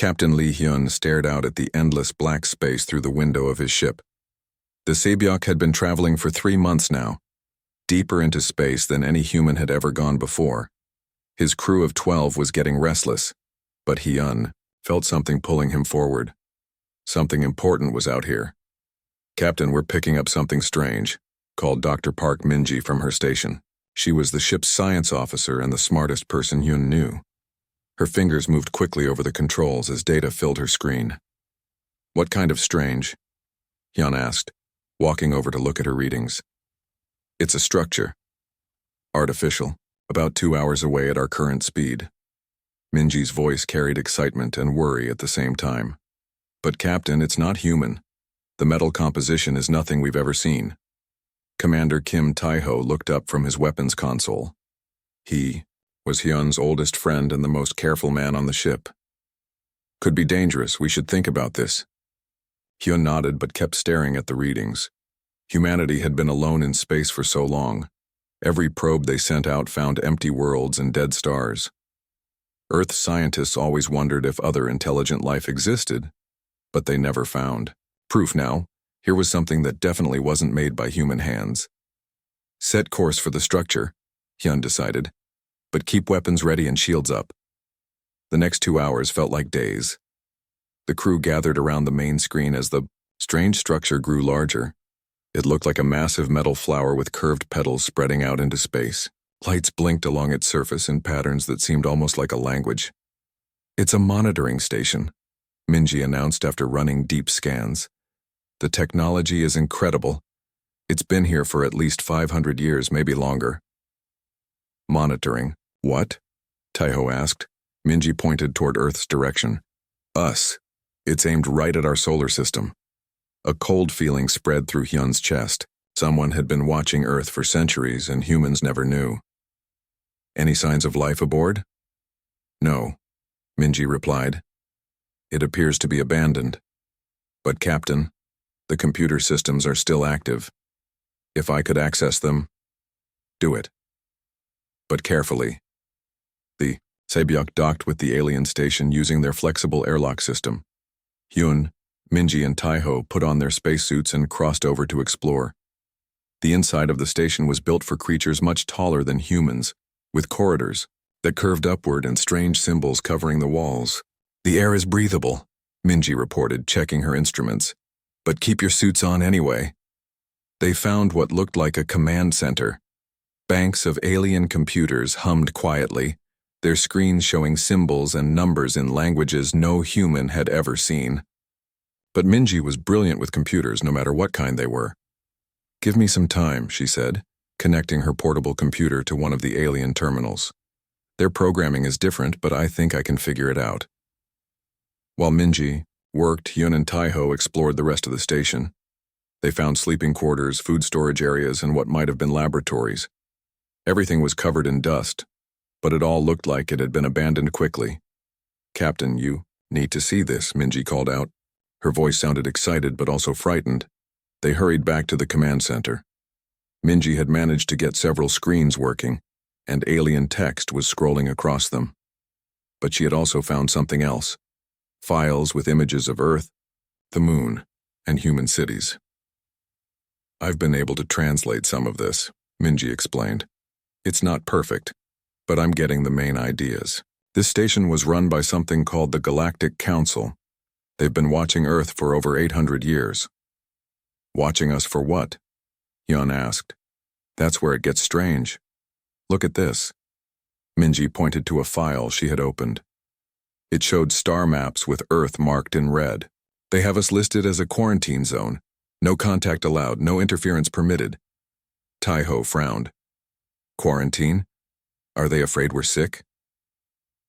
Captain Lee Hyun stared out at the endless black space through the window of his ship. The Saebyok had been traveling for 3 months now, deeper into space than any human had ever gone before. His crew of 12 was getting restless, but Hyun felt something pulling him forward. Something important was out here. "Captain, we're picking up something strange," called Dr. Park Minji from her station. She was the ship's science officer and the smartest person Hyun knew. Her fingers moved quickly over the controls as data filled her screen. "What kind of strange?" Hyun asked, walking over to look at her readings. "It's a structure. Artificial, about 2 hours away at our current speed." Minji's voice carried excitement and worry at the same time. "But Captain, it's not human. The metal composition is nothing we've ever seen." Commander Kim Tae-ho looked up from his weapons console. He was Hyun's oldest friend and the most careful man on the ship. "Could be dangerous, we should think about this." Hyun nodded but kept staring at the readings. Humanity had been alone in space for so long. Every probe they sent out found empty worlds and dead stars. Earth scientists always wondered if other intelligent life existed, but they never found. Proof now, here was something that definitely wasn't made by human hands. "Set course for the structure," Hyun decided, "but keep weapons ready and shields up." The next 2 hours felt like days. The crew gathered around the main screen as the strange structure grew larger. It looked like a massive metal flower with curved petals spreading out into space. Lights blinked along its surface in patterns that seemed almost like a language. "It's a monitoring station," Minji announced after running deep scans. "The technology is incredible. It's been here for at least 500 years, maybe longer." "Monitoring? What?" Tae-ho asked. Minji pointed toward Earth's direction. "Us. It's aimed right at our solar system." A cold feeling spread through Hyun's chest. Someone had been watching Earth for centuries and humans never knew. "Any signs of life aboard?" "No," Minji replied. "It appears to be abandoned. But Captain, the computer systems are still active. If I could access them, do it. But carefully." The Saebyok docked with the alien station using their flexible airlock system. Hyun, Minji, and Tae-ho put on their spacesuits and crossed over to explore. The inside of the station was built for creatures much taller than humans, with corridors that curved upward and strange symbols covering the walls. "The air is breathable," Minji reported, checking her instruments. "But keep your suits on anyway." They found what looked like a command center. Banks of alien computers hummed quietly, their screens showing symbols and numbers in languages no human had ever seen. But Minji was brilliant with computers, no matter what kind they were. "Give me some time," she said, connecting her portable computer to one of the alien terminals. "Their programming is different, but I think I can figure it out." While Minji worked, Hyun and Tae-ho explored the rest of the station. They found sleeping quarters, food storage areas, and what might have been laboratories. Everything was covered in dust, but it all looked like it had been abandoned quickly. "Captain, you need to see this," Minji called out. Her voice sounded excited but also frightened. They hurried back to the command center. Minji had managed to get several screens working, and alien text was scrolling across them. But she had also found something else. Files with images of Earth, the moon, and human cities. "I've been able to translate some of this," Minji explained. "It's not perfect, but I'm getting the main ideas." This station was run by something called the Galactic Council. They've been watching Earth for over 800 years. "Watching us for what?" Hyun asked. "That's where it gets strange. Look at this." Minji pointed to a file she had opened. It showed star maps with Earth marked in red. "They have us listed as a quarantine zone. No contact allowed, no interference permitted." Tae-ho frowned. "Quarantine? Are they afraid we're sick?"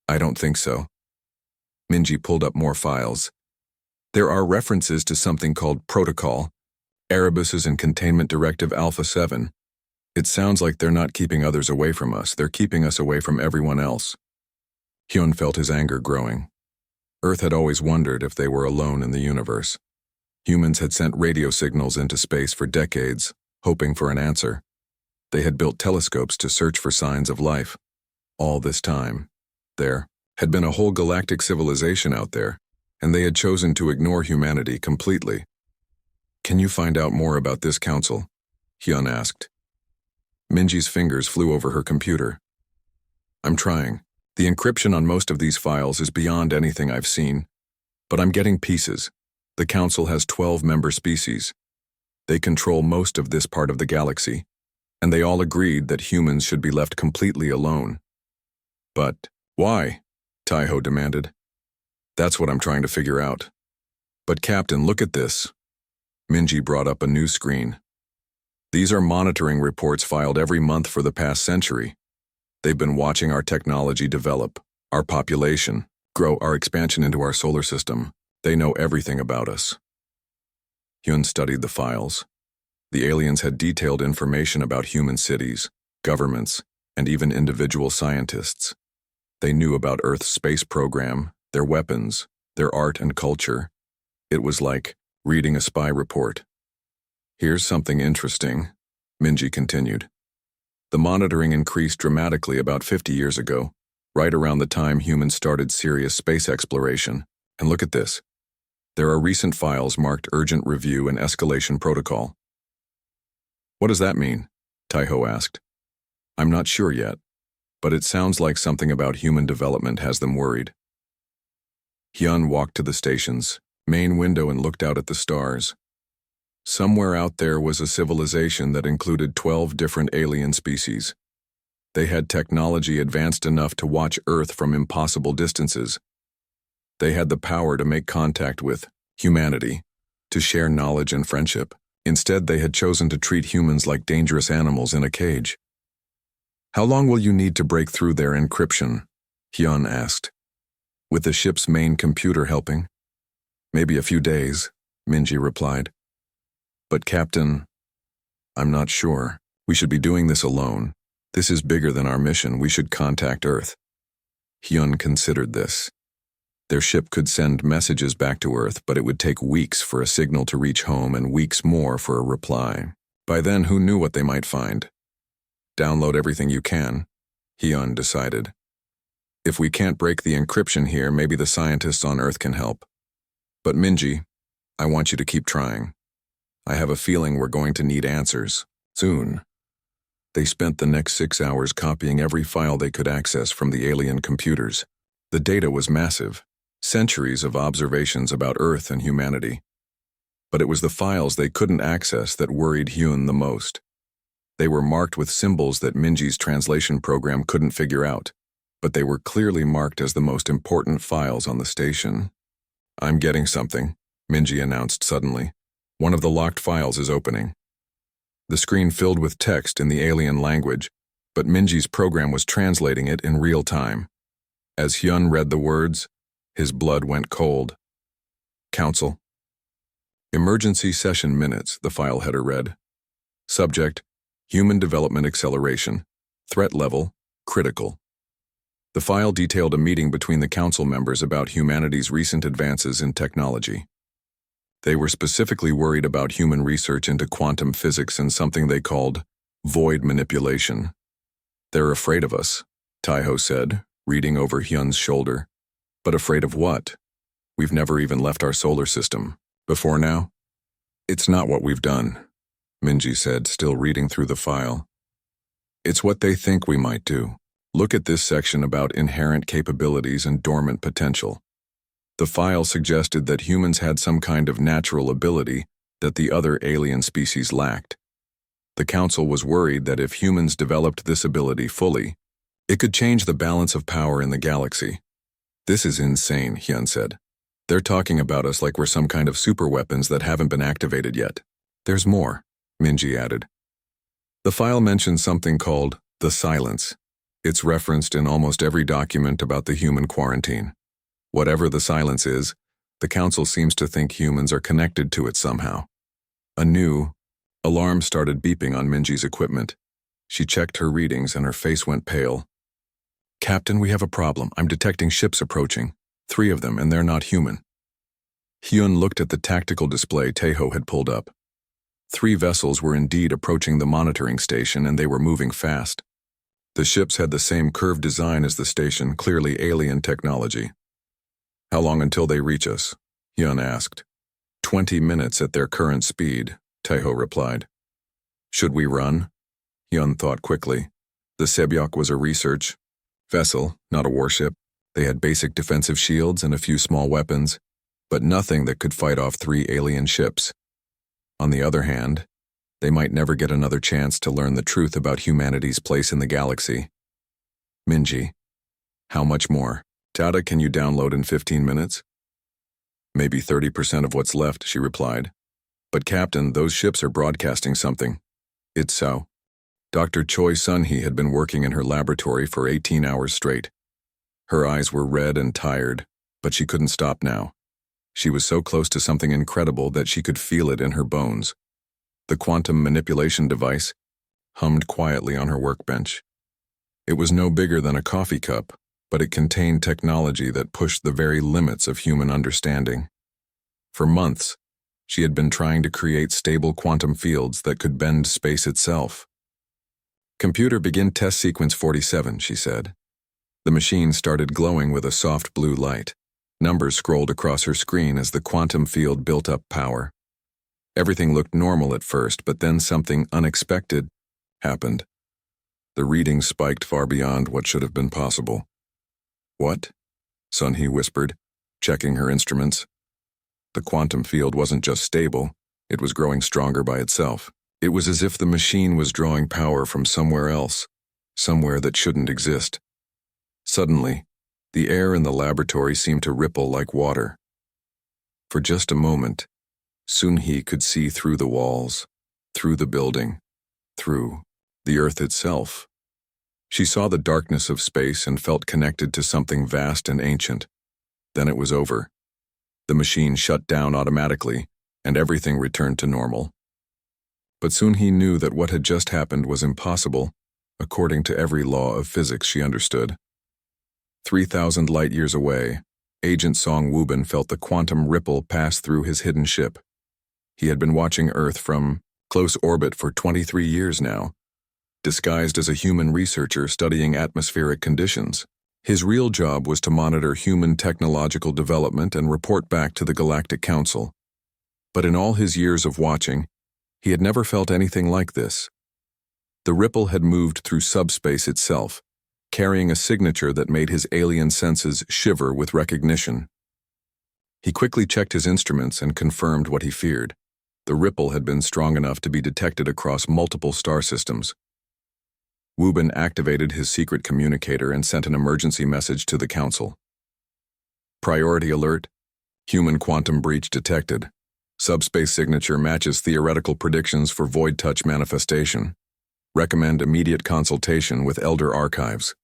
"I don't think so." Minji pulled up more files. "There are references to something called Protocol, Erebus's and Containment Directive Alpha 7. It sounds like they're not keeping others away from us, they're keeping us away from everyone else." Hyun felt his anger growing. Earth had always wondered if they were alone in the universe. Humans had sent radio signals into space for decades, hoping for an answer. They had built telescopes to search for signs of life. All this time, there had been a whole galactic civilization out there, and they had chosen to ignore humanity completely. "Can you find out more about this council?" Hyun asked. Minji's fingers flew over her computer. "I'm trying. The encryption on most of these files is beyond anything I've seen. But I'm getting pieces. The council has 12 member species. They control most of this part of the galaxy, and they all agreed that humans should be left completely alone." "But why?" Taiho demanded. "That's what I'm trying to figure out." "But Captain, look at this." Minji brought up a new screen. "These are monitoring reports filed every month for the past century. They've been watching our technology develop, our population grow, our expansion into our solar system. They know everything about us." Hyun studied the files. The aliens had detailed information about human cities, governments, and even individual scientists. They knew about Earth's space program, their weapons, their art and culture. It was like reading a spy report. "Here's something interesting," Minji continued. "The monitoring increased dramatically about 50 years ago, right around the time humans started serious space exploration. And look at this. There are recent files marked urgent review and escalation protocol." "What does that mean?" Taiho asked. "I'm not sure yet, but it sounds like something about human development has them worried." Hyun walked to the station's main window and looked out at the stars. Somewhere out there was a civilization that included 12 different alien species. They had technology advanced enough to watch Earth from impossible distances. They had the power to make contact with humanity, to share knowledge and friendship. Instead, they had chosen to treat humans like dangerous animals in a cage. "How long will you need to break through their encryption?" Hyun asked. "With the ship's main computer helping?" "Maybe a few days," Minji replied. "But Captain, I'm not sure. We should be doing this alone. This is bigger than our mission. We should contact Earth." Hyun considered this. Their ship could send messages back to Earth, but it would take weeks for a signal to reach home and weeks more for a reply. By then, who knew what they might find? "Download everything you can," Hyun decided. "If we can't break the encryption here, maybe the scientists on Earth can help. But Minji, I want you to keep trying. I have a feeling we're going to need answers soon." They spent the next 6 hours copying every file they could access from the alien computers. The data was massive, centuries of observations about Earth and humanity. But it was the files they couldn't access that worried Hyun the most. They were marked with symbols that Minji's translation program couldn't figure out, but they were clearly marked as the most important files on the station. "I'm getting something," Minji announced suddenly. "One of the locked files is opening." The screen filled with text in the alien language, but Minji's program was translating it in real time. As Hyun read the words, his blood went cold. "Council. Emergency session minutes," the file header read. Subject, Human Development Acceleration. Threat level, critical. The file detailed a meeting between the council members about humanity's recent advances in technology. They were specifically worried about human research into quantum physics and something they called void manipulation. "They're afraid of us," Taiho said, reading over Hyun's shoulder. "But afraid of what? We've never even left our solar system. Before now?" "It's not what we've done," Minji said, still reading through the file. "It's what they think we might do. Look at this section about inherent capabilities and dormant potential." The file suggested that humans had some kind of natural ability that the other alien species lacked. The council was worried that if humans developed this ability fully, it could change the balance of power in the galaxy. "This is insane," Hyun said. "They're talking about us like we're some kind of superweapons that haven't been activated yet." "There's more," Minji added. The file mentioned something called the silence. It's referenced in almost every document about the human quarantine. Whatever the silence is, the council seems to think humans are connected to it somehow. A new alarm started beeping on Minji's equipment. She checked her readings and her face went pale. "Captain, we have a problem. I'm detecting ships approaching. 3 of them, and they're not human." Hyun looked at the tactical display Taeho had pulled up. 3 vessels were indeed approaching the monitoring station, and they were moving fast. The ships had the same curved design as the station, clearly alien technology. How long until they reach us? Hyun asked. 20 minutes at their current speed, Taeho replied. Should we run? Hyun thought quickly. The Sebyok was a research vessel, not a warship. They had basic defensive shields and a few small weapons, but nothing that could fight off 3 alien ships. On the other hand, they might never get another chance to learn the truth about humanity's place in the galaxy. Minji. How much more? Data can you download in 15 minutes? Maybe 30% of what's left, she replied. But Captain, those ships are broadcasting something. It's so. Dr. Choi Sun-hee had been working in her laboratory for 18 hours straight. Her eyes were red and tired, but she couldn't stop now. She was so close to something incredible that she could feel it in her bones. The quantum manipulation device hummed quietly on her workbench. It was no bigger than a coffee cup, but it contained technology that pushed the very limits of human understanding. For months, she had been trying to create stable quantum fields that could bend space itself. Computer, begin test sequence 47, she said. The machine started glowing with a soft blue light. Numbers scrolled across her screen as the quantum field built up power. Everything looked normal at first, but then something unexpected happened. The readings spiked far beyond what should have been possible. What? Sun-hee whispered, checking her instruments. The quantum field wasn't just stable, it was growing stronger by itself. It was as if the machine was drawing power from somewhere else, somewhere that shouldn't exist. Suddenly, the air in the laboratory seemed to ripple like water. For just a moment, Sun-hee could see through the walls, through the building, through the earth itself. She saw the darkness of space and felt connected to something vast and ancient. Then it was over. The machine shut down automatically, and everything returned to normal. But Sun-hee knew that what had just happened was impossible, according to every law of physics she understood. 3,000 light-years away, Agent Song Woo-bin felt the quantum ripple pass through his hidden ship. He had been watching Earth from close orbit for 23 years now, disguised as a human researcher studying atmospheric conditions. His real job was to monitor human technological development and report back to the Galactic Council. But in all his years of watching, he had never felt anything like this. The ripple had moved through subspace itself, carrying a signature that made his alien senses shiver with recognition. He quickly checked his instruments and confirmed what he feared. The ripple had been strong enough to be detected across multiple star systems. Woo-bin activated his secret communicator and sent an emergency message to the Council. Priority alert. Human quantum breach detected. Subspace signature matches theoretical predictions for void touch manifestation. Recommend immediate consultation with Elder Archives.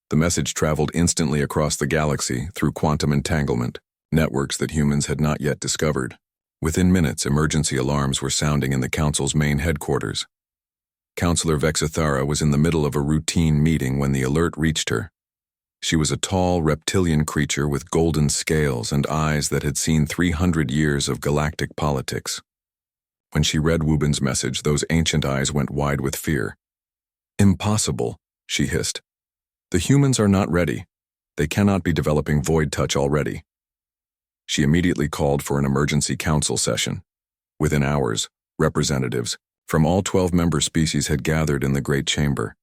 The message traveled instantly across the galaxy through quantum entanglement, networks that humans had not yet discovered. Within minutes, emergency alarms were sounding in the Council's main headquarters. Counselor Vexithara was in the middle of a routine meeting when the alert reached her. She was a tall, reptilian creature with golden scales and eyes that had seen 300 years of galactic politics. When she read Woo-bin's message, those ancient eyes went wide with fear. Impossible, she hissed. The humans are not ready. They cannot be developing void touch already. She immediately called for an emergency council session. Within hours, representatives from all 12 member species had gathered in the Great Chamber.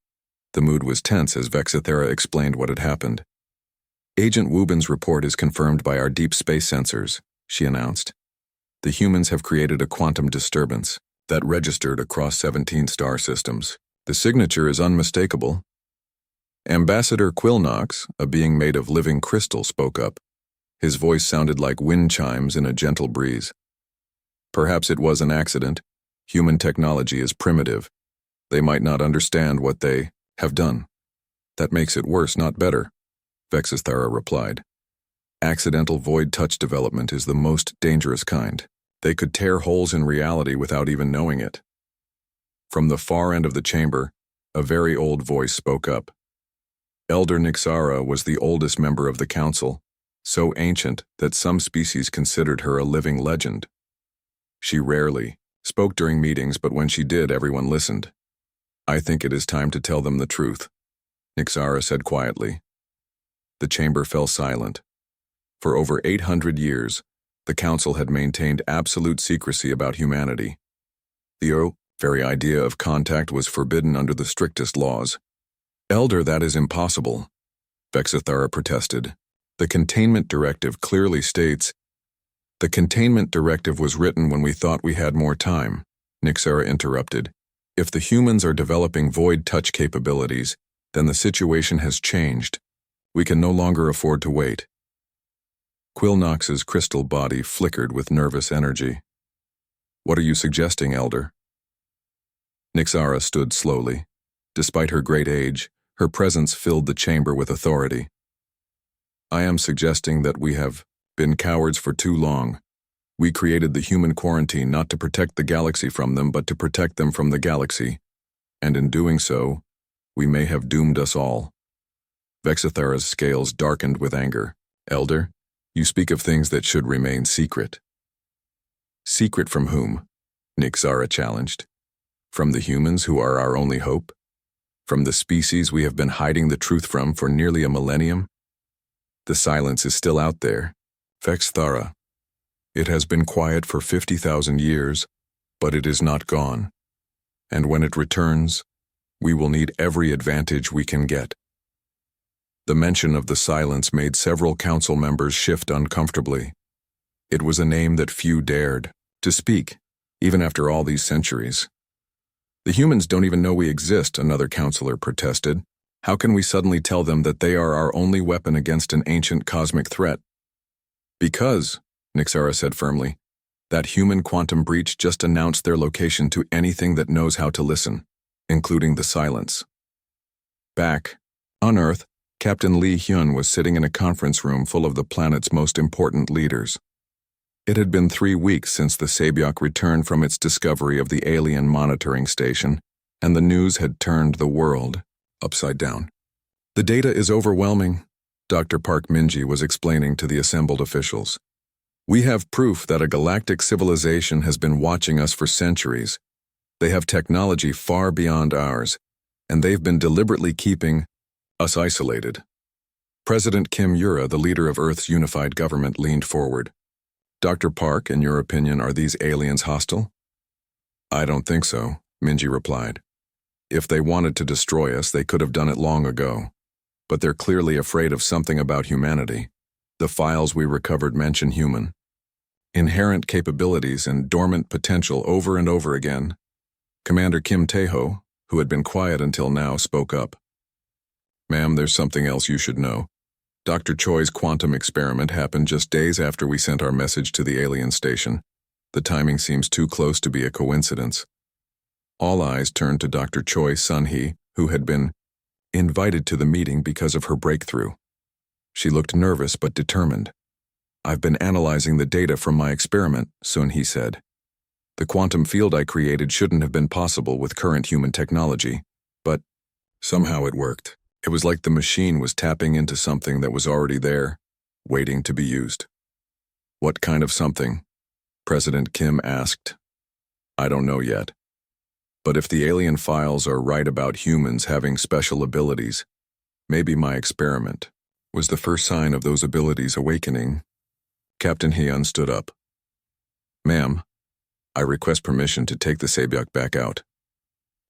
The mood was tense as Vexithara explained what had happened. Agent Woo-bin's report is confirmed by our deep space sensors, she announced. The humans have created a quantum disturbance that registered across 17 star systems. The signature is unmistakable. Ambassador Quillnox, a being made of living crystal, spoke up. His voice sounded like wind chimes in a gentle breeze. Perhaps it was an accident. Human technology is primitive. They might not understand what they have done. That makes it worse, not better, Vexithara replied. Accidental void touch development is the most dangerous kind. They could tear holes in reality without even knowing it. From the far end of the chamber, a very old voice spoke up. Elder Nixara was the oldest member of the council, so ancient that some species considered her a living legend. She rarely spoke during meetings, but when she did, everyone listened. I think it is time to tell them the truth, Nixara said quietly. The chamber fell silent. For over 800 years, the Council had maintained absolute secrecy about humanity. The very idea of contact was forbidden under the strictest laws. Elder, that is impossible, Vexithara protested. The containment directive clearly states, the containment directive was written when we thought we had more time, Nyxara interrupted. If the humans are developing void touch capabilities, then the situation has changed. We can no longer afford to wait. Quilnox's crystal body flickered with nervous energy. What are you suggesting, Elder? Nyxara stood slowly. Despite her great age, her presence filled the chamber with authority. I am suggesting that we have been cowards for too long. We created the human quarantine not to protect the galaxy from them, but to protect them from the galaxy. And in doing so, we may have doomed us all. Vexithara's scales darkened with anger. Elder, you speak of things that should remain secret. Secret from whom? Nyxara challenged. From the humans who are our only hope? From the species we have been hiding the truth from for nearly a millennium? The silence is still out there. Vexithara, it has been quiet for 50,000 years, but it is not gone. And when it returns, we will need every advantage we can get. The mention of the silence made several council members shift uncomfortably. It was a name that few dared to speak, even after all these centuries. The humans don't even know we exist, another councillor protested. How can we suddenly tell them that they are our only weapon against an ancient cosmic threat? Because, Nyxara said firmly, that human quantum breach just announced their location to anything that knows how to listen, including the silence. Back on Earth, Captain Lee Hyun was sitting in a conference room full of the planet's most important leaders. It had been 3 weeks since the Sabiok returned from its discovery of the alien monitoring station, and the news had turned the world upside down. The data is overwhelming, Dr. Park Minji was explaining to the assembled officials. We have proof that a galactic civilization has been watching us for centuries. They have technology far beyond ours, and they've been deliberately keeping us isolated. President Kim Ura, the leader of Earth's unified government, leaned forward. Dr. Park, in your opinion, are these aliens hostile? I don't think so, Minji replied. If they wanted to destroy us, they could have done it long ago. But they're clearly afraid of something about humanity. The files we recovered mention human inherent capabilities and dormant potential over and over again. Commander Kim Tae-ho, who had been quiet until now, spoke up. Ma'am, there's something else you should know. Dr. Choi's quantum experiment happened just days after we sent our message to the alien station. The timing seems too close to be a coincidence. All eyes turned to Dr. Choi Sun-hee, who had been invited to the meeting because of her breakthrough. She looked nervous but determined. I've been analyzing the data from my experiment, Sun-hee said. The quantum field I created shouldn't have been possible with current human technology, but somehow it worked. It was like the machine was tapping into something that was already there, waiting to be used. What kind of something? President Kim asked. I don't know yet. But if the alien files are right about humans having special abilities, maybe my experiment was the first sign of those abilities awakening. Captain Hyun stood up. Ma'am, I request permission to take the Sabiok back out.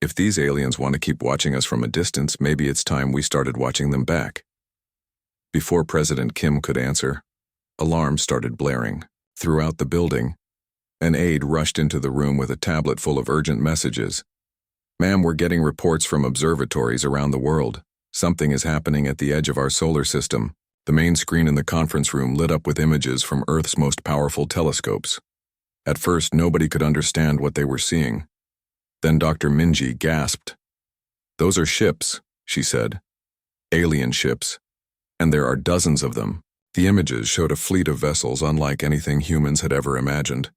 If these aliens want to keep watching us from a distance, maybe it's time we started watching them back. Before President Kim could answer, alarms started blaring. Throughout the building, an aide rushed into the room with a tablet full of urgent messages. Ma'am, we're getting reports from observatories around the world. Something is happening at the edge of our solar system. The main screen in the conference room lit up with images from Earth's most powerful telescopes. At first, nobody could understand what they were seeing. Then Dr. Minji gasped. Those are ships, she said. Alien ships. And there are dozens of them. The images showed a fleet of vessels unlike anything humans had ever imagined.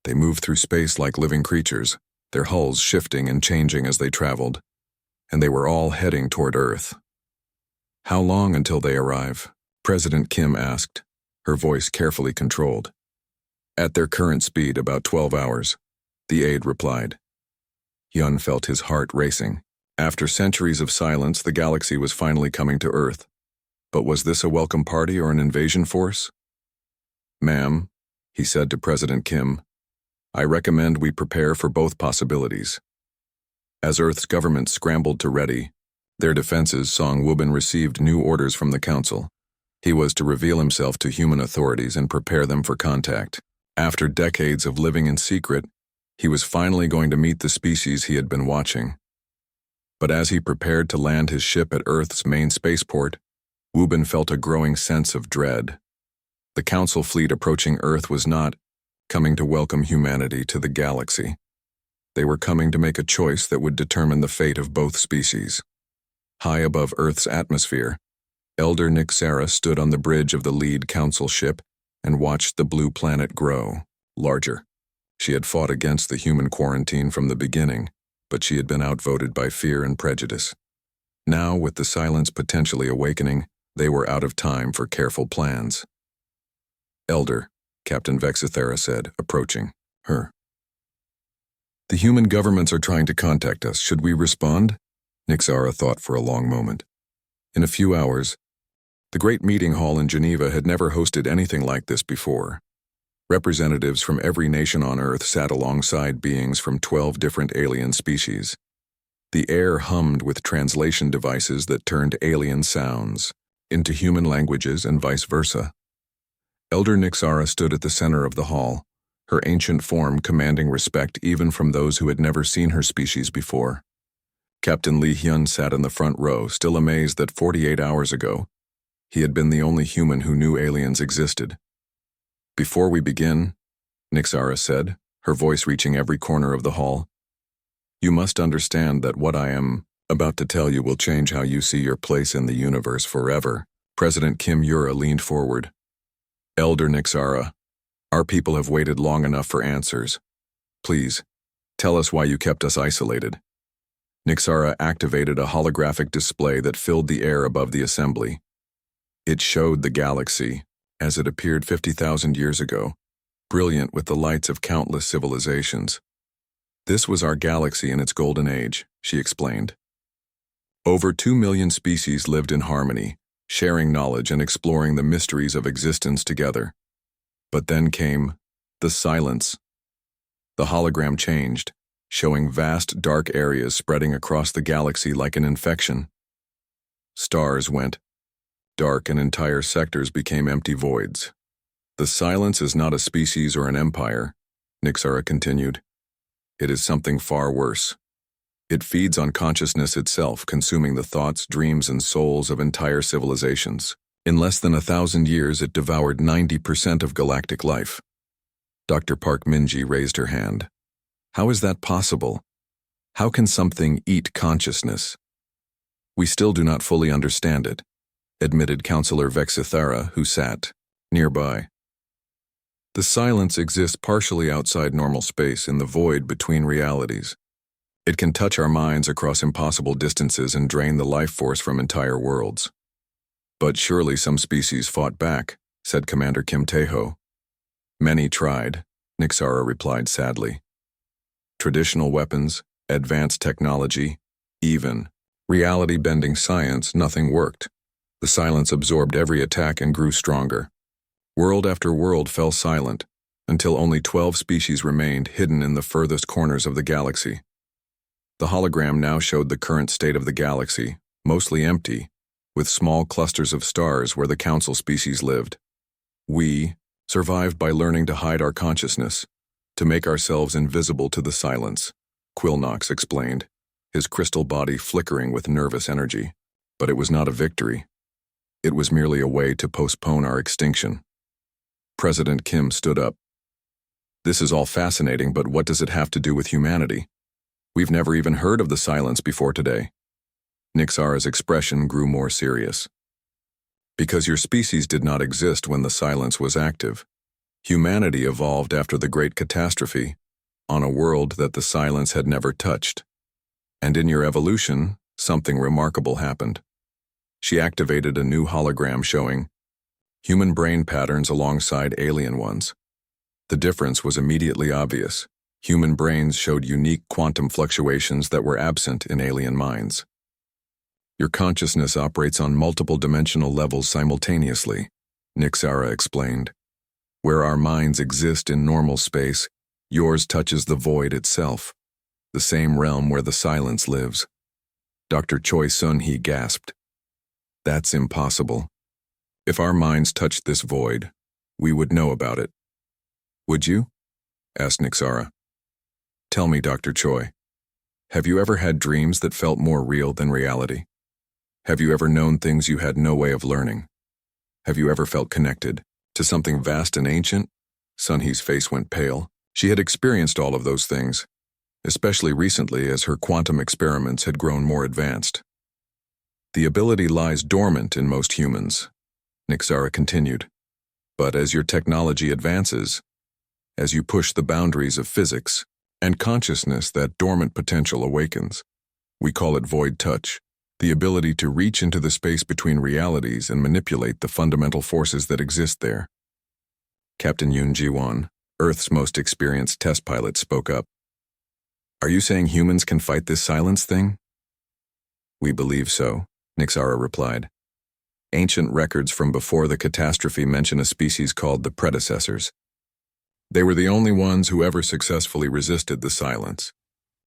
They moved through space like living creatures, their hulls shifting and changing as they traveled. And they were all heading toward Earth. How long until they arrive? President Kim asked, her voice carefully controlled. At their current speed, about 12 hours, the aide replied. Hyun felt his heart racing. After centuries of silence, the galaxy was finally coming to Earth. But was this a welcome party or an invasion force? Ma'am, he said to President Kim, I recommend we prepare for both possibilities. As Earth's government scrambled to ready their defenses, Song Wubin received new orders from the Council. He was to reveal himself to human authorities and prepare them for contact. After decades of living in secret, he was finally going to meet the species he had been watching. But as he prepared to land his ship at Earth's main spaceport, Wubin felt a growing sense of dread. The Council fleet approaching Earth was not coming to welcome humanity to the galaxy. They were coming to make a choice that would determine the fate of both species. High above Earth's atmosphere, Elder Nixara stood on the bridge of the lead Council ship and watched the blue planet grow larger. She had fought against the human quarantine from the beginning, but she had been outvoted by fear and prejudice. Now, with the silence potentially awakening, they were out of time for careful plans. Elder, Captain Vexithera said, approaching her. The human governments are trying to contact us. Should we respond? Nixara thought for a long moment. In a few hours, the great meeting hall in Geneva had never hosted anything like this before. Representatives from every nation on Earth sat alongside beings from 12 different alien species. The air hummed with translation devices that turned alien sounds into human languages and vice versa. Elder Nixara stood at the center of the hall, her ancient form commanding respect even from those who had never seen her species before. Captain Li Hyun sat in the front row, still amazed that 48 hours ago, he had been the only human who knew aliens existed. Before we begin, Nixara said, her voice reaching every corner of the hall, you must understand that what I am about to tell you will change how you see your place in the universe forever. President Kim Ura leaned forward. Elder Nixara, our people have waited long enough for answers. Please, tell us why you kept us isolated. Nixara activated a holographic display that filled the air above the assembly. It showed the galaxy, as it appeared 50,000 years ago, brilliant with the lights of countless civilizations. This was our galaxy in its golden age, she explained. Over 2 million species lived in harmony, sharing knowledge and exploring the mysteries of existence together. But then came the silence. The hologram changed, showing vast dark areas spreading across the galaxy like an infection. Stars went dark and entire sectors became empty voids. The silence is not a species or an empire, Nixara continued. It is something far worse. It feeds on consciousness itself, consuming the thoughts, dreams, and souls of entire civilizations. In less than 1,000 years, it devoured 90% of galactic life. Dr. Park Minji raised her hand. How is that possible? How can something eat consciousness? We still do not fully understand it, admitted Counselor Vexithara, who sat nearby. The silence exists partially outside normal space in the void between realities. It can touch our minds across impossible distances and drain the life force from entire worlds. But surely some species fought back, said Commander Kim Tae-ho. Many tried, Nixara replied sadly. Traditional weapons, advanced technology, even reality-bending science, nothing worked. The silence absorbed every attack and grew stronger. World after world fell silent, until only 12 species remained hidden in the furthest corners of the galaxy. The hologram now showed the current state of the galaxy, mostly empty, with small clusters of stars where the Council species lived. We survived by learning to hide our consciousness, to make ourselves invisible to the silence, Quilnox explained, his crystal body flickering with nervous energy. But it was not a victory. It was merely a way to postpone our extinction. President Kim stood up. This is all fascinating, but what does it have to do with humanity? We've never even heard of the silence before today. Nixara's expression grew more serious. Because your species did not exist when the silence was active. Humanity evolved after the Great Catastrophe, on a world that the silence had never touched. And in your evolution, something remarkable happened. She activated a new hologram showing human brain patterns alongside alien ones. The difference was immediately obvious. Human brains showed unique quantum fluctuations that were absent in alien minds. Your consciousness operates on multiple dimensional levels simultaneously, Nixara explained. Where our minds exist in normal space, yours touches the void itself, the same realm where the silence lives. Dr. Choi Sun-hee gasped. That's impossible. If our minds touched this void, we would know about it. Would you? Asked Nixara. Tell me, Dr. Choi, have you ever had dreams that felt more real than reality? Have you ever known things you had no way of learning? Have you ever felt connected to something vast and ancient? Sun-hee's face went pale. She had experienced all of those things, especially recently as her quantum experiments had grown more advanced. The ability lies dormant in most humans, Nixara continued. But as your technology advances, as you push the boundaries of physics and consciousness, that dormant potential awakens. We call it void touch, the ability to reach into the space between realities and manipulate the fundamental forces that exist there. Captain Yoon Ji-won, Earth's most experienced test pilot, spoke up. Are you saying humans can fight this silence thing? We believe so, Nixara replied. Ancient records from before the catastrophe mention a species called the predecessors. They were the only ones who ever successfully resisted the silence.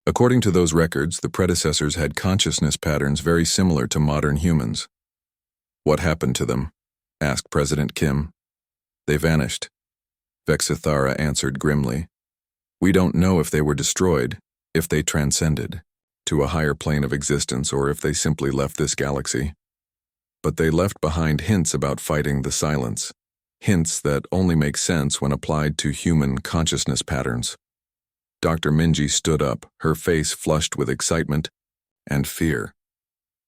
According to those records, the predecessors had consciousness patterns very similar to modern humans. What happened to them? Asked President Kim. They vanished. Vexithara answered grimly. We don't know if they were destroyed, if they transcended to a higher plane of existence, or if they simply left this galaxy. But they left behind hints about fighting the silence, hints that only make sense when applied to human consciousness patterns. Dr. Minji stood up, her face flushed with excitement and fear.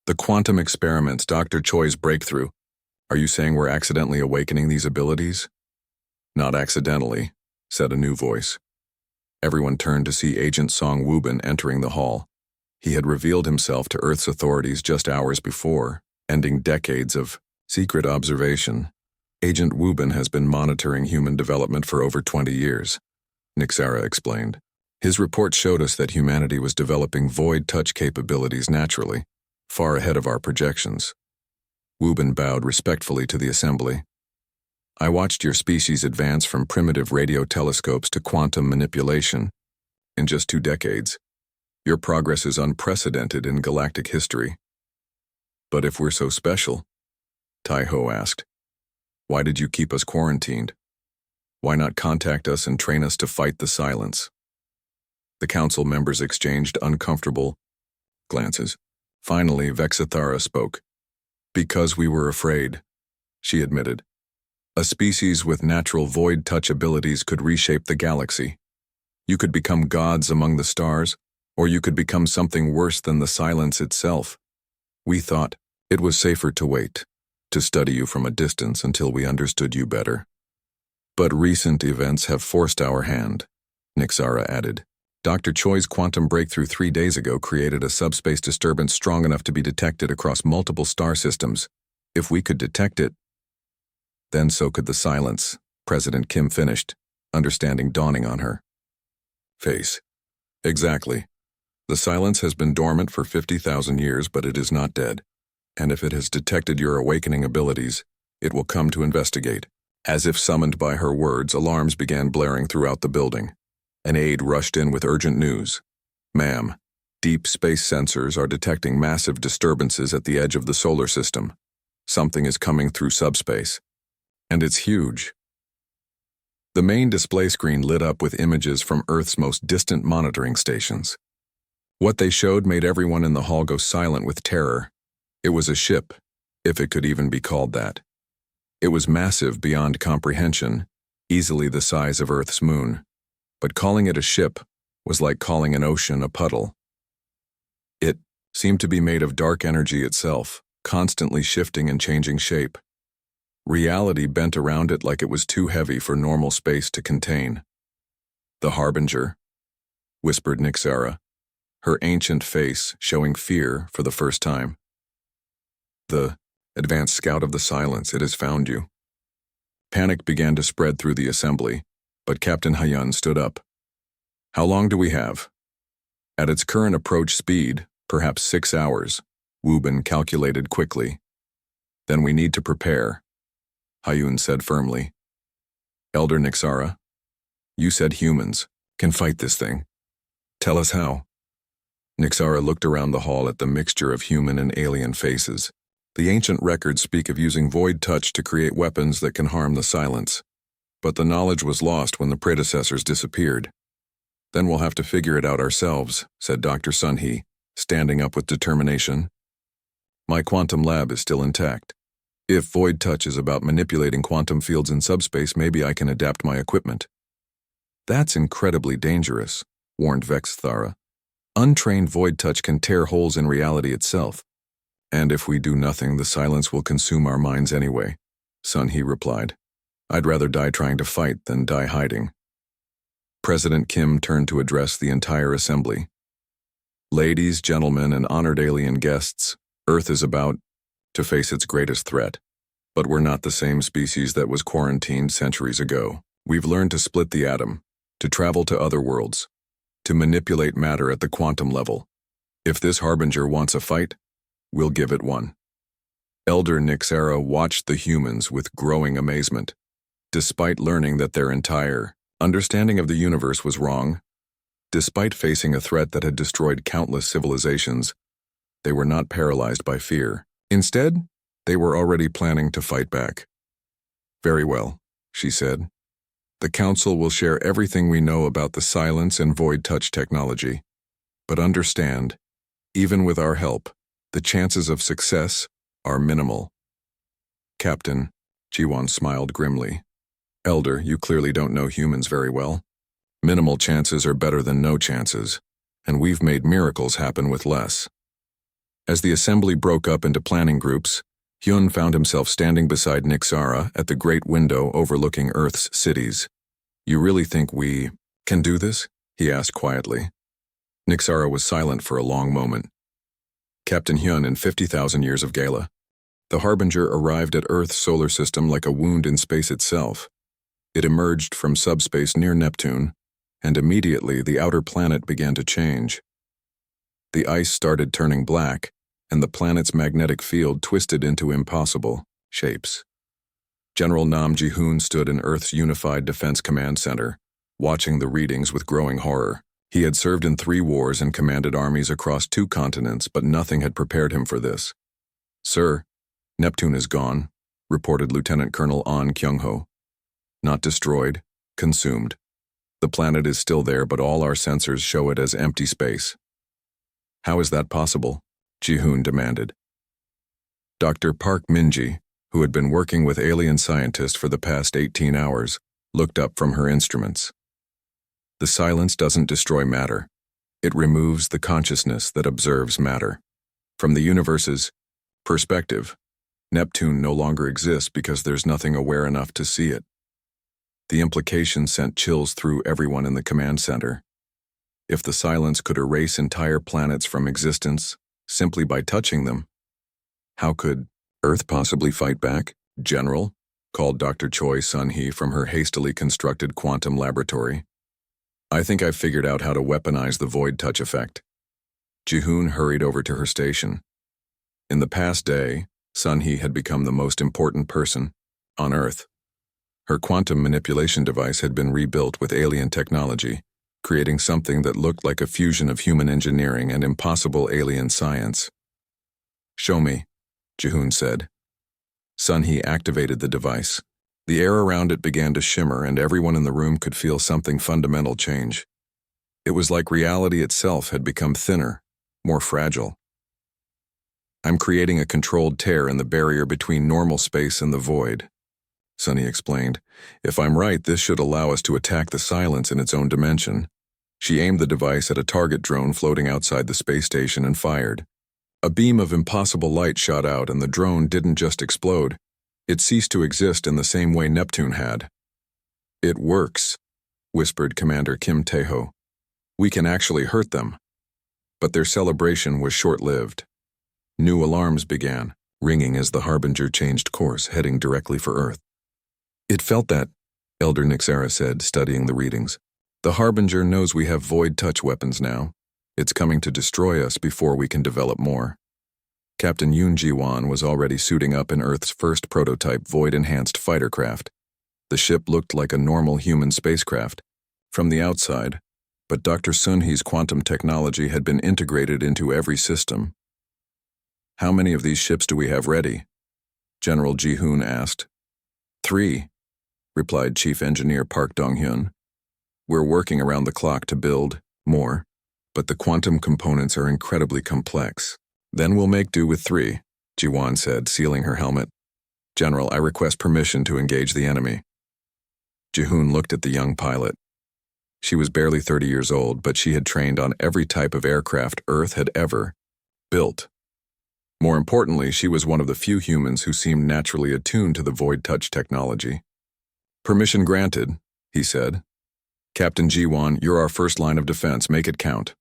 The quantum experiments, Dr. Choi's breakthrough. Are you saying we're accidentally awakening these abilities? Not accidentally, said a new voice. Everyone turned to see Agent Song Woo-bin entering the hall. He had revealed himself to Earth's authorities just hours before, ending decades of secret observation. Agent Woo-bin has been monitoring human development for over 20 years, Nixara explained. His report showed us that humanity was developing void touch capabilities naturally, far ahead of our projections. Woo-bin bowed respectfully to the assembly. I watched your species advance from primitive radio telescopes to quantum manipulation in just 2 decades. Your progress is unprecedented in galactic history. But if we're so special, Tai-ho asked, why did you keep us quarantined? Why not contact us and train us to fight the silence? The council members exchanged uncomfortable glances. Finally, Vexithara spoke. Because we were afraid, she admitted. A species with natural void touch abilities could reshape the galaxy. You could become gods among the stars, or you could become something worse than the silence itself. We thought it was safer to wait, to study you from a distance until we understood you better. But recent events have forced our hand, Nixara added. Dr. Choi's quantum breakthrough 3 days ago created a subspace disturbance strong enough to be detected across multiple star systems. If we could detect it, then so could the silence, President Kim finished, understanding dawning on her face. Exactly. The silence has been dormant for 50,000 years, but it is not dead. And if it has detected your awakening abilities, it will come to investigate. As if summoned by her words, alarms began blaring throughout the building. An aide rushed in with urgent news. Ma'am, deep space sensors are detecting massive disturbances at the edge of the solar system. Something is coming through subspace. And it's huge. The main display screen lit up with images from Earth's most distant monitoring stations. What they showed made everyone in the hall go silent with terror. It was a ship, if it could even be called that. It was massive beyond comprehension, easily the size of Earth's moon. But calling it a ship was like calling an ocean a puddle. It seemed to be made of dark energy itself, constantly shifting and changing shape. Reality bent around it like it was too heavy for normal space to contain. The Harbinger, whispered Nixara, her ancient face showing fear for the first time. The advanced scout of the silence, it has found you. Panic began to spread through the assembly, but Captain Hyun stood up. How long do we have? At its current approach speed, perhaps 6 hours, Woo-bin calculated quickly. Then we need to prepare, Hyun said firmly. Elder Nixara, you said humans can fight this thing. Tell us how. Nixara looked around the hall at the mixture of human and alien faces. The ancient records speak of using void touch to create weapons that can harm the silence. But the knowledge was lost when the predecessors disappeared. Then we'll have to figure it out ourselves, said Dr. Sunhee, standing up with determination. My quantum lab is still intact. If void touch is about manipulating quantum fields in subspace, maybe I can adapt my equipment. That's incredibly dangerous, warned Vexthara. Untrained void touch can tear holes in reality itself. And if we do nothing, the silence will consume our minds anyway, Sunhee replied. I'd rather die trying to fight than die hiding. President Kim turned to address the entire assembly. Ladies, gentlemen, and honored alien guests, Earth is about to face its greatest threat. But we're not the same species that was quarantined centuries ago. We've learned to split the atom, to travel to other worlds, to manipulate matter at the quantum level. If this harbinger wants a fight, we'll give it one. Elder Nixara watched the humans with growing amazement. Despite learning that their entire understanding of the universe was wrong, despite facing a threat that had destroyed countless civilizations, they were not paralyzed by fear. Instead, they were already planning to fight back. Very well, she said. The Council will share everything we know about the silence and void touch technology. But understand, even with our help, the chances of success are minimal. Captain, Jiwan smiled grimly. Elder, you clearly don't know humans very well. Minimal chances are better than no chances, and we've made miracles happen with less. As the assembly broke up into planning groups, Hyun found himself standing beside Nixara at the great window overlooking Earth's cities. You really think we can do this? He asked quietly. Nixara was silent for a long moment. Captain Hyun in 50,000 years of Gala. The Harbinger arrived at Earth's solar system like a wound in space itself. It emerged from subspace near Neptune, and immediately the outer planet began to change. The ice started turning black, and the planet's magnetic field twisted into impossible shapes. General Nam Ji-hoon stood in Earth's Unified Defense Command Center, watching the readings with growing horror. He had served in 3 wars and commanded armies across 2 continents, but nothing had prepared him for this. Sir, Neptune is gone, reported Lieutenant Colonel An Kyung-ho. Not destroyed, consumed. The planet is still there, but all our sensors show it as empty space. How is that possible? Ji-hoon demanded. Dr. Park Min-ji, who had been working with alien scientists for the past 18 hours, looked up from her instruments. The silence doesn't destroy matter. It removes the consciousness that observes matter. From the universe's perspective, Neptune no longer exists because there's nothing aware enough to see it. The implication sent chills through everyone in the command center. If the silence could erase entire planets from existence simply by touching them, how could Earth possibly fight back? General, called Dr. Choi Sun-hee from her hastily constructed quantum laboratory. I think I've figured out how to weaponize the void touch effect. Ji-hoon hurried over to her station. In the past day, Sun-hee had become the most important person on Earth. Her quantum manipulation device had been rebuilt with alien technology, creating something that looked like a fusion of human engineering and impossible alien science. Show me, Ji-hoon said. Sun-hee activated the device. The air around it began to shimmer, and everyone in the room could feel something fundamental change. It was like reality itself had become thinner, more fragile. I'm creating a controlled tear in the barrier between normal space and the void, Sunny explained. If I'm right, this should allow us to attack the silence in its own dimension. She aimed the device at a target drone floating outside the space station and fired. A beam of impossible light shot out, and the drone didn't just explode. It ceased to exist in the same way Neptune had. It works, whispered Commander Kim Tae-ho. We can actually hurt them. But their celebration was short-lived. New alarms began, ringing as the Harbinger changed course, heading directly for Earth. It felt that, Elder Nixara said, studying the readings. The Harbinger knows we have void touch weapons now. It's coming to destroy us before we can develop more. Captain Yoon Ji-won was already suiting up in Earth's first prototype void-enhanced fighter craft. The ship looked like a normal human spacecraft from the outside, but Dr. Sunhee's quantum technology had been integrated into every system. "How many of these ships do we have ready?" General Ji-hoon asked. "3," replied Chief Engineer Park Dong-hyun. "We're working around the clock to build more, but the quantum components are incredibly complex." "Then we'll make do with 3, Ji-won said, sealing her helmet. "General, I request permission to engage the enemy." Ji-hoon looked at the young pilot. She was barely 30 years old, but she had trained on every type of aircraft Earth had ever built. More importantly, she was one of the few humans who seemed naturally attuned to the void touch technology. "Permission granted," he said. "Captain Ji-won, you're our first line of defense. Make it count."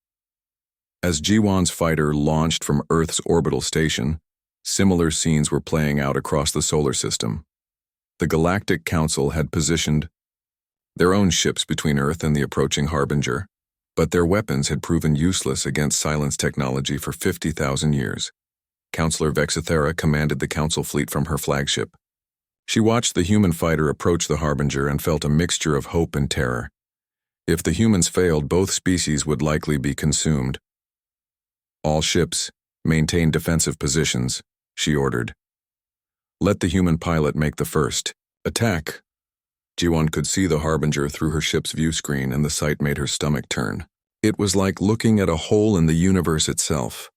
As Ji-won's fighter launched from Earth's orbital station, similar scenes were playing out across the solar system. The Galactic Council had positioned their own ships between Earth and the approaching Harbinger, but their weapons had proven useless against silence technology for 50,000 years. Counselor Vexithera commanded the Council fleet from her flagship. She watched the human fighter approach the Harbinger and felt a mixture of hope and terror. If the humans failed, both species would likely be consumed. "All ships, maintain defensive positions," she ordered. "Let the human pilot make the first attack." Ji-won could see the Harbinger through her ship's view screen, and the sight made her stomach turn. It was like looking at a hole in the universe itself,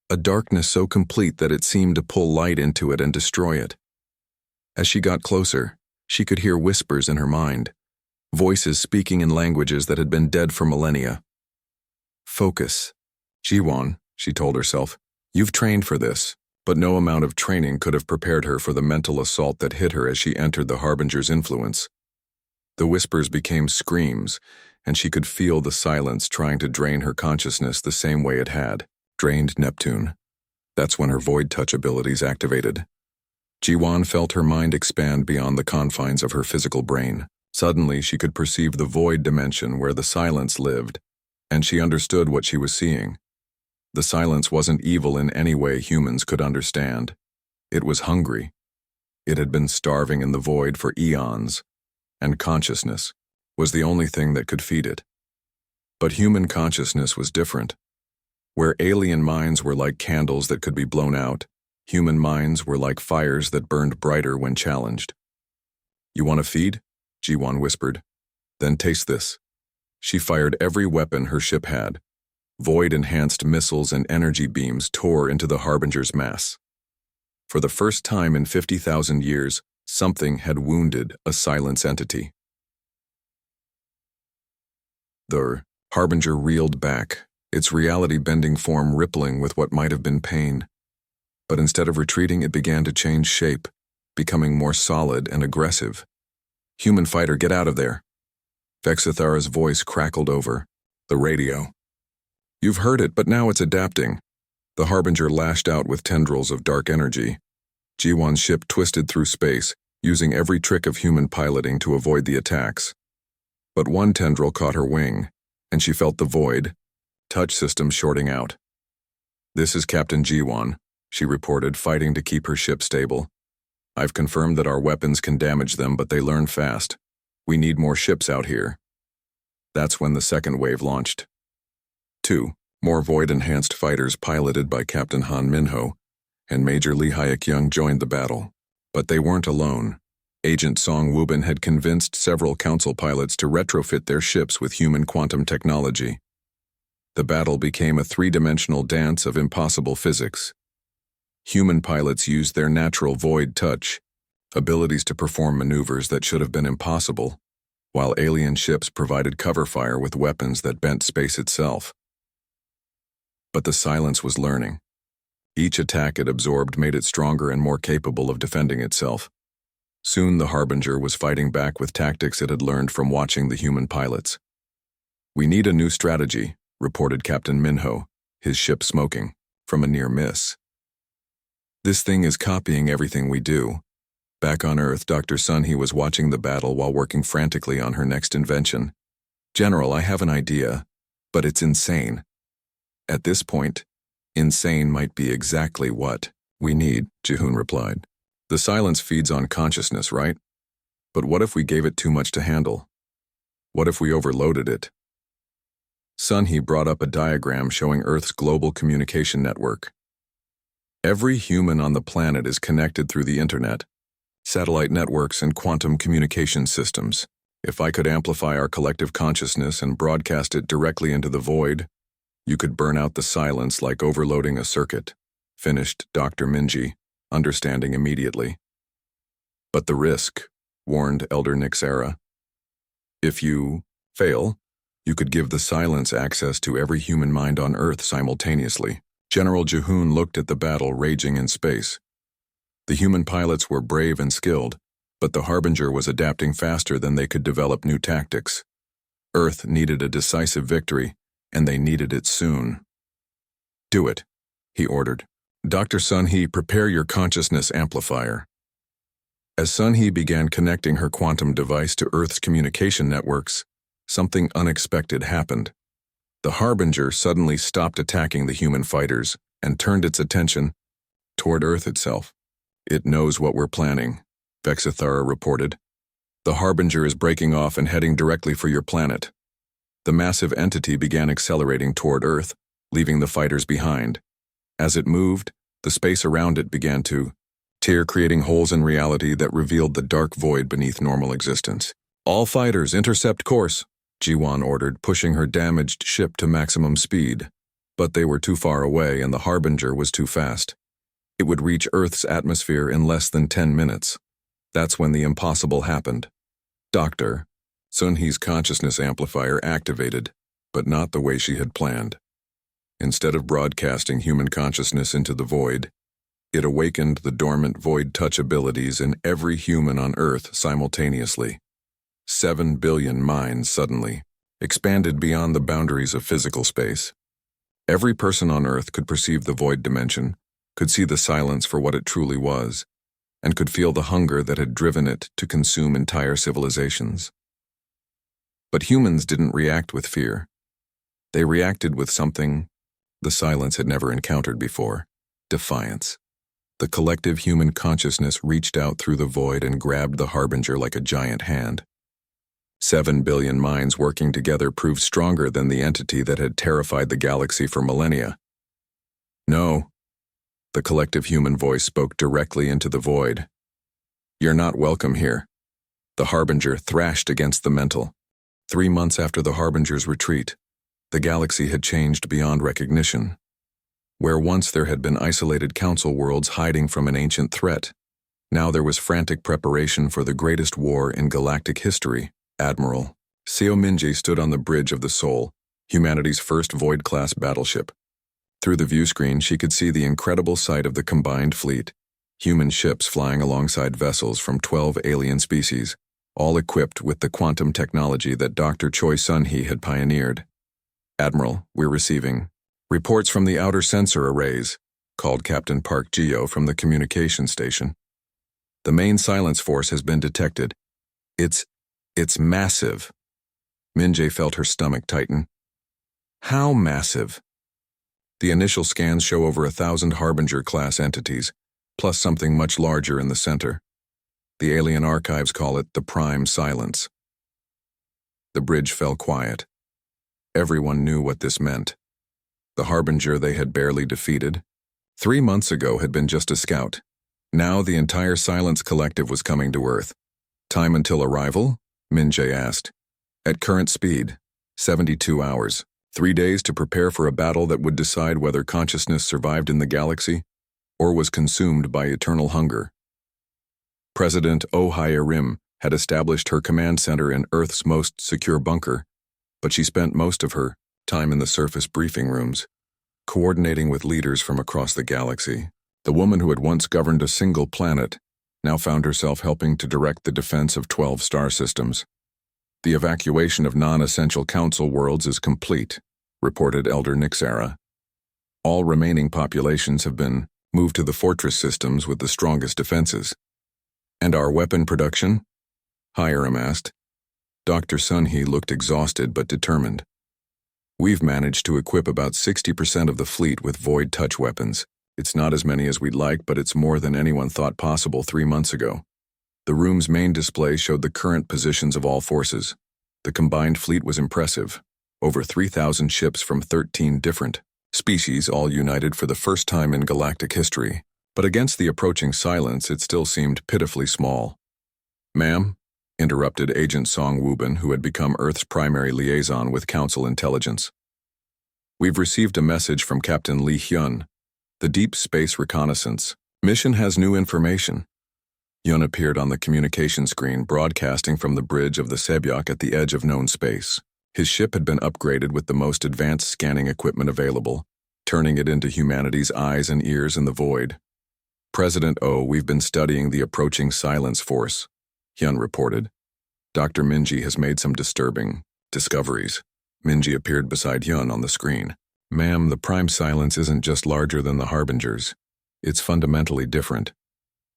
a darkness so complete that it seemed to pull light into it and destroy it. As she got closer, she could hear whispers in her mind, voices speaking in languages that had been dead for millennia. "Focus. Ji-won," she told herself. "You've trained for this." But no amount of training could have prepared her for the mental assault that hit her as she entered the Harbinger's influence. The whispers became screams, and she could feel the silence trying to drain her consciousness the same way it had drained Neptune. That's when her void touch abilities activated. Ji-won felt her mind expand beyond the confines of her physical brain. Suddenly, she could perceive the void dimension where the silence lived, and she understood what she was seeing. The silence wasn't evil in any way humans could understand. It was hungry. It had been starving in the void for eons, and consciousness was the only thing that could feed it. But human consciousness was different. Where alien minds were like candles that could be blown out, human minds were like fires that burned brighter when challenged. "You want to feed?" Ji-won whispered. "Then taste this." She fired every weapon her ship had. Void-enhanced missiles and energy beams tore into the Harbinger's mass. For the first time in 50,000 years, something had wounded a silence entity. The Harbinger reeled back, its reality-bending form rippling with what might have been pain. But instead of retreating, it began to change shape, becoming more solid and aggressive. "Human fighter, get out of there." Vexithara's voice crackled over the radio. "You've heard it, but now it's adapting." The Harbinger lashed out with tendrils of dark energy. Ji-won's ship twisted through space, using every trick of human piloting to avoid the attacks. But one tendril caught her wing, and she felt the void touch system shorting out. "This is Captain Ji-won," she reported, fighting to keep her ship stable. "I've confirmed that our weapons can damage them, but they learn fast. We need more ships out here." That's when the second wave launched. 2. More void-enhanced fighters piloted by Captain Han Minho and Major Lee Hyuk-young joined the battle. But they weren't alone. Agent Song Woo-bin had convinced several council pilots to retrofit their ships with human quantum technology. The battle became a three-dimensional dance of impossible physics. Human pilots used their natural void touch, abilities to perform maneuvers that should have been impossible, while alien ships provided cover fire with weapons that bent space itself. But the silence was learning. Each attack it absorbed made it stronger and more capable of defending itself. Soon the Harbinger was fighting back with tactics it had learned from watching the human pilots. "We need a new strategy," reported Captain Minho, his ship smoking, from a near miss. "This thing is copying everything we do." Back on Earth, Dr. Sunhee was watching the battle while working frantically on her next invention. "General, I have an idea, but it's insane." At this point, insane might be exactly what we need, Ji-hoon replied. "The silence feeds on consciousness, right? But what if we gave it too much to handle? What if we overloaded it? Sun-Hee brought up a diagram showing Earth's global communication network. Every human on the planet is connected through the internet, satellite networks, and quantum communication systems. If I could amplify our collective consciousness and broadcast it directly into the void, you could burn out the silence like overloading a circuit, finished Dr. Minji, understanding immediately. But the risk, warned Elder Nixera. If you fail, you could give the silence access to every human mind on Earth simultaneously. General Jihoon looked at the battle raging in space. The human pilots were brave and skilled, but the Harbinger was adapting faster than they could develop new tactics. Earth needed a decisive victory, and they needed it soon. Do it, he ordered. Dr. Sun-Hee, prepare your consciousness amplifier. As Sun-Hee began connecting her quantum device to Earth's communication networks, something unexpected happened. The Harbinger suddenly stopped attacking the human fighters and turned its attention toward Earth itself. It knows what we're planning, Vexithara reported. The Harbinger is breaking off and heading directly for your planet. The massive entity began accelerating toward Earth, leaving the fighters behind. As it moved, the space around it began to tear, creating holes in reality that revealed the dark void beneath normal existence. All fighters intercept course, Jiwan ordered, pushing her damaged ship to maximum speed. But they were too far away and the Harbinger was too fast. It would reach Earth's atmosphere in less than 10 minutes. That's when the impossible happened. Dr. Sun-Hee's consciousness amplifier activated, but not the way she had planned. Instead of broadcasting human consciousness into the void, it awakened the dormant void touch abilities in every human on Earth simultaneously. 7 billion minds suddenly expanded beyond the boundaries of physical space. Every person on Earth could perceive the void dimension, could see the silence for what it truly was, and could feel the hunger that had driven it to consume entire civilizations. But humans didn't react with fear. They reacted with something the silence had never encountered before: defiance. The collective human consciousness reached out through the void and grabbed the Harbinger like a giant hand. 7 billion minds working together proved stronger than the entity that had terrified the galaxy for millennia. No, the collective human voice spoke directly into the void. You're not welcome here. The Harbinger thrashed against the mental. 3 months after the Harbinger's retreat, the galaxy had changed beyond recognition. Where once there had been isolated council worlds hiding from an ancient threat, now there was frantic preparation for the greatest war in galactic history. Admiral Seo Minji stood on the bridge of the Soul, humanity's first Void-class battleship. Through the viewscreen, she could see the incredible sight of the combined fleet, human ships flying alongside vessels from 12 alien species, all equipped with the quantum technology that Dr. Choi Sun-Hee had pioneered. Admiral, we're receiving reports from the outer sensor arrays, called Captain Park Geo from the communication station. The main silence force has been detected. It's massive. Minjae felt her stomach tighten. How massive? The initial scans show over 1,000 Harbinger-class entities, plus something much larger in the center. The alien archives call it the Prime Silence. The bridge fell quiet. Everyone knew what this meant. The Harbinger they had barely defeated 3 months ago had been just a scout. Now the entire Silence Collective was coming to Earth. Time until arrival? Minjae asked. At current speed, 72 hours. 3 days to prepare for a battle that would decide whether consciousness survived in the galaxy or was consumed by eternal hunger. President Rim had established her command center in Earth's most secure bunker, but she spent most of her time in the surface briefing rooms, coordinating with leaders from across the galaxy. The woman who had once governed a single planet now found herself helping to direct the defense of 12 star systems. The evacuation of non-essential council worlds is complete, reported Elder Nixera. All remaining populations have been moved to the fortress systems with the strongest defenses. And our weapon production? Hiram asked. Dr. Sun-Hee looked exhausted but determined. We've managed to equip about 60% of the fleet with void touch weapons. It's not as many as we'd like, but it's more than anyone thought possible 3 months ago. The room's main display showed the current positions of all forces. The combined fleet was impressive. Over 3,000 ships from 13 different species, all united for the first time in galactic history. But against the approaching silence, it still seemed pitifully small. "Ma'am," interrupted Agent Song Wubin, who had become Earth's primary liaison with Council intelligence. "We've received a message from Captain Li Hyun. The Deep Space Reconnaissance mission has new information." Hyun appeared on the communication screen, broadcasting from the bridge of the Sebyok at the edge of known space. His ship had been upgraded with the most advanced scanning equipment available, turning it into humanity's eyes and ears in the void. "President O, we've been studying the approaching silence force," Hyun reported. "Dr. Minji has made some disturbing discoveries." Minji appeared beside Hyun on the screen. "Ma'am, the prime silence isn't just larger than the Harbingers. It's fundamentally different.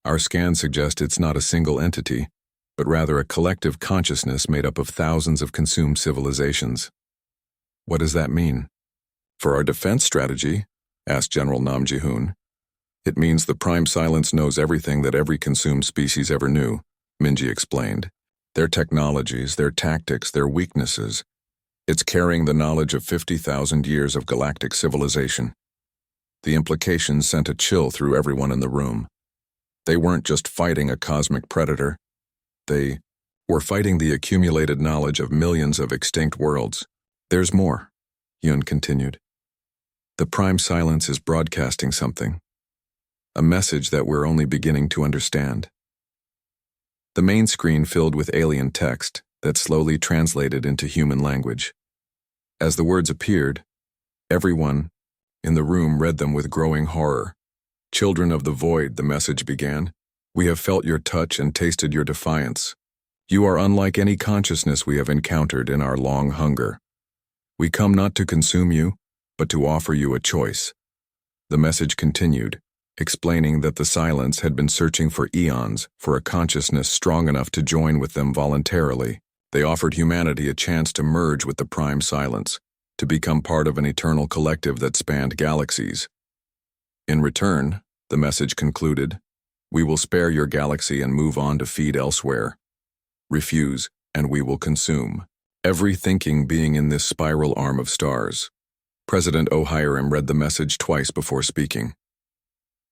Our scans suggest it's not a single entity, but rather a collective consciousness made up of thousands of consumed civilizations." "What does that mean?" "For our defense strategy," asked General Nam Ji-hoon. "It means the prime silence knows everything that every consumed species ever knew," Minji explained. "Their technologies, their tactics, their weaknesses. It's carrying the knowledge of 50,000 years of galactic civilization." The implications sent a chill through everyone in the room. They weren't just fighting a cosmic predator. They were fighting the accumulated knowledge of millions of extinct worlds. "There's more," Hyun continued. "The prime silence is broadcasting something. A message that we're only beginning to understand." The main screen filled with alien text that slowly translated into human language. As the words appeared, everyone in the room read them with growing horror. "Children of the void," the message began. "We have felt your touch and tasted your defiance. You are unlike any consciousness we have encountered in our long hunger. We come not to consume you, but to offer you a choice." The message continued, explaining that the silence had been searching for eons for a consciousness strong enough to join with them voluntarily. They offered humanity a chance to merge with the prime silence, to become part of an eternal collective that spanned galaxies. In return, the message concluded, "We will spare your galaxy and move on to feed elsewhere. Refuse, and we will consume every thinking being in this spiral arm of stars." President O'Hiram read the message twice before speaking.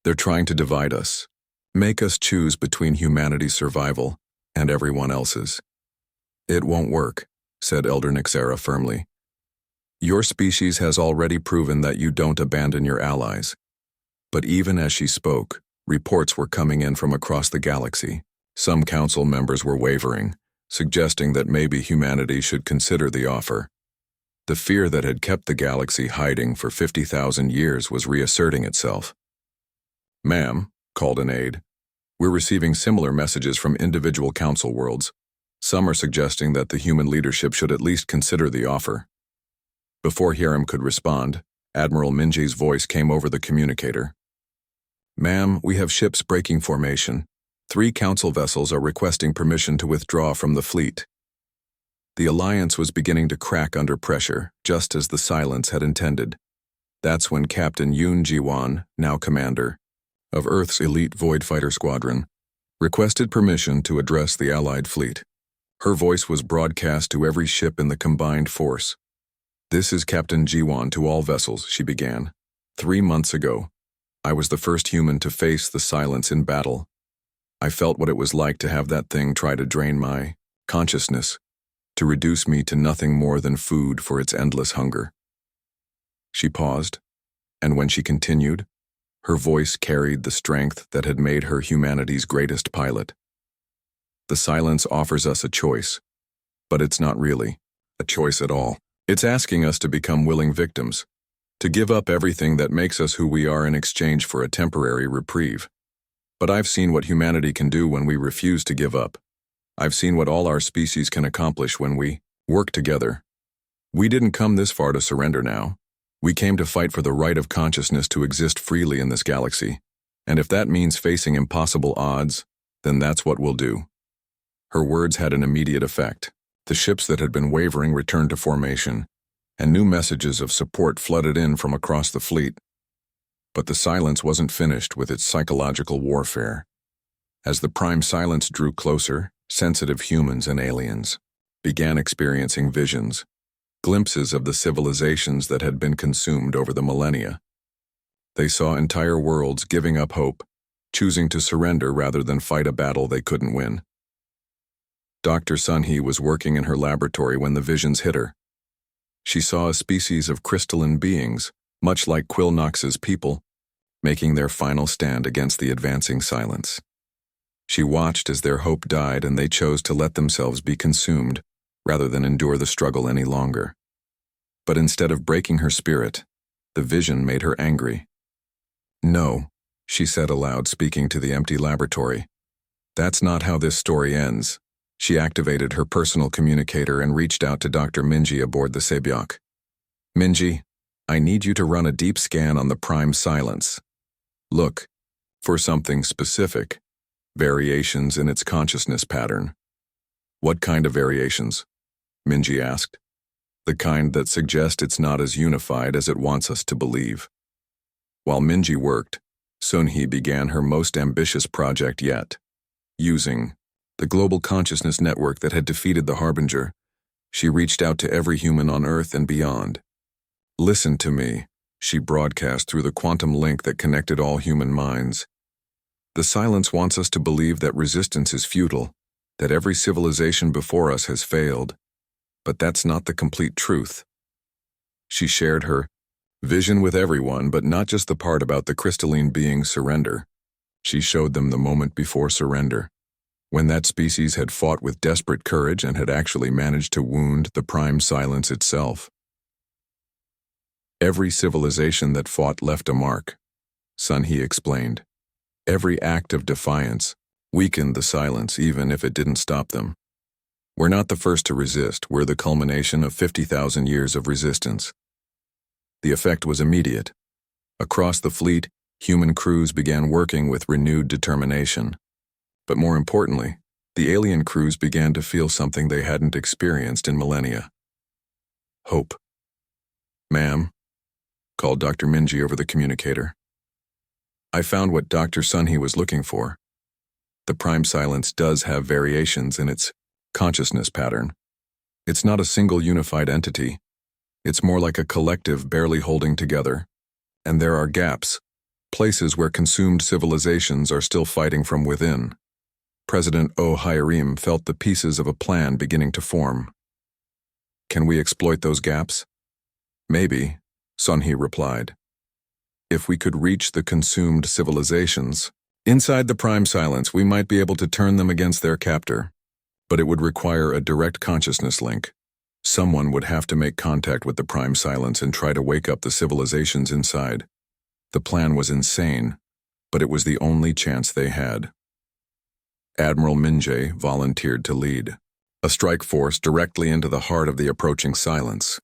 "They're trying to divide us, make us choose between humanity's survival and everyone else's." "It won't work," said Elder Nixera firmly. "Your species has already proven that you don't abandon your allies." But even as she spoke, reports were coming in from across the galaxy. Some council members were wavering, suggesting that maybe humanity should consider the offer. The fear that had kept the galaxy hiding for 50,000 years was reasserting itself. "Ma'am," called an aide, "we're receiving similar messages from individual council worlds. Some are suggesting that the human leadership should at least consider the offer." Before Hiram could respond, Admiral Minji's voice came over the communicator. "Ma'am, we have ships breaking formation. 3 council vessels are requesting permission to withdraw from the fleet." The alliance was beginning to crack under pressure, just as the silence had intended. That's when Captain Yoon Ji-won, now commander of Earth's elite Void Fighter Squadron, requested permission to address the Allied fleet. Her voice was broadcast to every ship in the combined force. "This is Captain Ji-won to all vessels," she began. 3 months ago, I was the first human to face the silence in battle. I felt what it was like to have that thing try to drain my consciousness, to reduce me to nothing more than food for its endless hunger." She paused, and when she continued, her voice carried the strength that had made her humanity's greatest pilot. "The silence offers us a choice, but it's not really a choice at all. It's asking us to become willing victims, to give up everything that makes us who we are in exchange for a temporary reprieve. But I've seen what humanity can do when we refuse to give up. I've seen what all our species can accomplish when we work together. We didn't come this far to surrender now. We came to fight for the right of consciousness to exist freely in this galaxy. And if that means facing impossible odds, then that's what we'll do." Her words had an immediate effect. The ships that had been wavering returned to formation, and new messages of support flooded in from across the fleet. But the silence wasn't finished with its psychological warfare. As the prime silence drew closer, sensitive humans and aliens began experiencing visions, glimpses of the civilizations that had been consumed over the millennia. They saw entire worlds giving up hope, choosing to surrender rather than fight a battle they couldn't win. Dr. Sunhee was working in her laboratory when the visions hit her. She saw a species of crystalline beings, much like Quilnox's people, making their final stand against the advancing silence. She watched as their hope died and they chose to let themselves be consumed, rather than endure the struggle any longer. But instead of breaking her spirit, the vision made her angry. "No," she said aloud, speaking to the empty laboratory. "That's not how this story ends." She activated her personal communicator and reached out to Dr. Minji aboard the Sabiak. "Minji, I need you to run a deep scan on the prime silence. Look for something specific, variations in its consciousness pattern." "What kind of variations?" Minji asked. "The kind that suggest it's not as unified as it wants us to believe." While Minji worked, Sunhee began her most ambitious project yet. Using the global consciousness network that had defeated the Harbinger, she reached out to every human on Earth and beyond. "Listen to me," she broadcast through the quantum link that connected all human minds. "The silence wants us to believe that resistance is futile, that every civilization before us has failed. But that's not the complete truth." She shared her vision with everyone, but not just the part about the crystalline being's surrender. She showed them the moment before surrender, when that species had fought with desperate courage and had actually managed to wound the prime silence itself. "Every civilization that fought left a mark," Sunhee explained. "Every act of defiance weakened the silence, even if it didn't stop them. We're not the first to resist, we're the culmination of 50,000 years of resistance." The effect was immediate. Across the fleet, human crews began working with renewed determination. But more importantly, the alien crews began to feel something they hadn't experienced in millennia. Hope. "Ma'am," called Dr. Minji over the communicator. "I found what Dr. Sunhee was looking for. The prime silence does have variations in its consciousness pattern. It's not a single unified entity. It's more like a collective barely holding together. And there are gaps, places where consumed civilizations are still fighting from within." President O'Hirim felt the pieces of a plan beginning to form. "Can we exploit those gaps?" "Maybe," Sunhee replied. "If we could reach the consumed civilizations inside the prime silence, we might be able to turn them against their captor. But it would require a direct consciousness link. Someone would have to make contact with the prime silence and try to wake up the civilizations inside." The plan was insane, but it was the only chance they had. Admiral Minje volunteered to lead a strike force directly into the heart of the approaching silence.